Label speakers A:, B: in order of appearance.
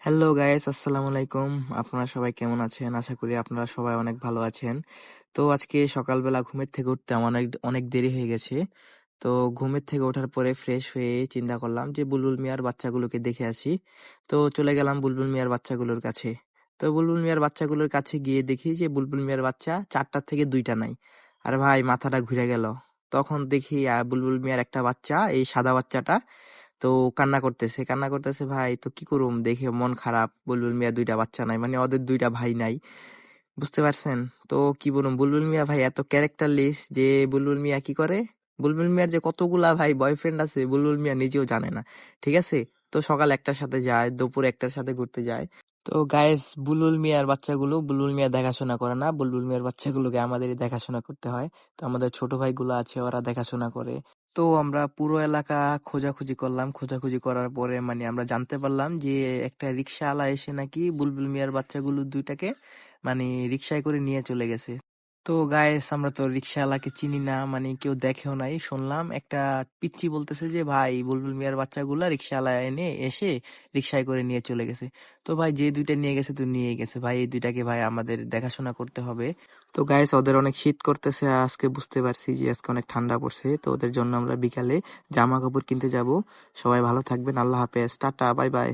A: Hello guys, আসসালামু আলাইকুম। আপনারা সবাই কেমন আছেন? আশা করি আপনারা সবাই অনেক ভালো আছেন। তো আজকে সকালবেলা ঘুমের থেকে উঠতে আমার অনেক অনেক দেরি হয়ে গেছে। তো ঘুমের থেকে ওঠার পরে ফ্রেশ হয়ে চিন্তা করলাম যে বুলবুল মিয়ার বাচ্চাগুলোকে দেখে আসি। তো চলে গেলাম বুলবুল মিয়ার বাচ্চাগুলোর কাছে। তো বুলবুল মিয়ার বাচ্চাগুলোর কাছে গিয়ে দেখি যে বুলবুল মিয়ার বাচ্চা 4টার থেকে 2টা নাই। আর ভাই মাথাটা ঘুরে গেল। তখন দেখি বুলবুল মিয়ার একটা বাচ্চা, এই সাদা বাচ্চাটা তো কান্না করতেছে ভাই। তো কি করুম, দেখে মন খারাপ। বুলবুল মিয়া 2টা বাচ্চা নাই, মানে ওদের 2টা ভাই নাই, বুঝতে পারছেন? তো কি বলুম, বুলবুল মিয়া ভাই এত ক্যারেক্টারলেস যে বুলবুল মিয়া কি করে, বুলবুল মিয়ার যে কতগুলা ভাই বয়ফ্রেন্ড আছে বুলবুল মিয়া নিজেও জানে না। ঠিক আছে, তো সকাল 1টার সাথে যায়, দুপুর 1টার সাথে ঘুরতে যায়। তো গাইস, বুলবুল মিয়ার বাচ্চাগুলো বুলবুল মিয়া দেখাশোনা করে না, বুলবুল মিয়ার বাচ্চাগুলোকে আমাদেরই দেখাশোনা করতে হয়। তো আমাদের ছোট ভাইগুলো আছে, ওরা দেখাশোনা করে। তো আমরা পুরো এলাকা খোঁজাখুঁজি করলাম। খোঁজাখুঁজি করার পরে মানে আমরা জানতে পারলাম যে একটা রিক্সাওয়ালা এসে নাকি বুলবুল মিয়ার বাচ্চাগুলো 2টাকে মানে রিক্সায় করে নিয়ে চলে গেছে। তো গাইস, আমরা তো রিক্সাওয়ালাকে চিনি না, মানে কেউ দেখেও নাই। শুনলাম একটা পিচ্চি বলতেছে যে ভাই বুলবুল মিয়ার বাচ্চাগুলা রিক্সাওয়ালা এসে রিক্সায় করে নিয়ে চলে গেছে। তো ভাই যে 2টা নিয়ে গেছে তো নিয়ে গেছে ভাই, এই 2টাকে ভাই আমাদের দেখাশোনা করতে হবে। তো গাইস, ওদের অনেক শীত করতেছে আজকে, বুঝতে পারছি যে আজকে অনেক ঠান্ডা পড়ছে। তো ওদের জন্য আমরা বিকালে জামা কাপড় কিনতে যাব। সবাই ভালো থাকবেন, আল্লাহ হাফেজ, টাটা, বাই বাই।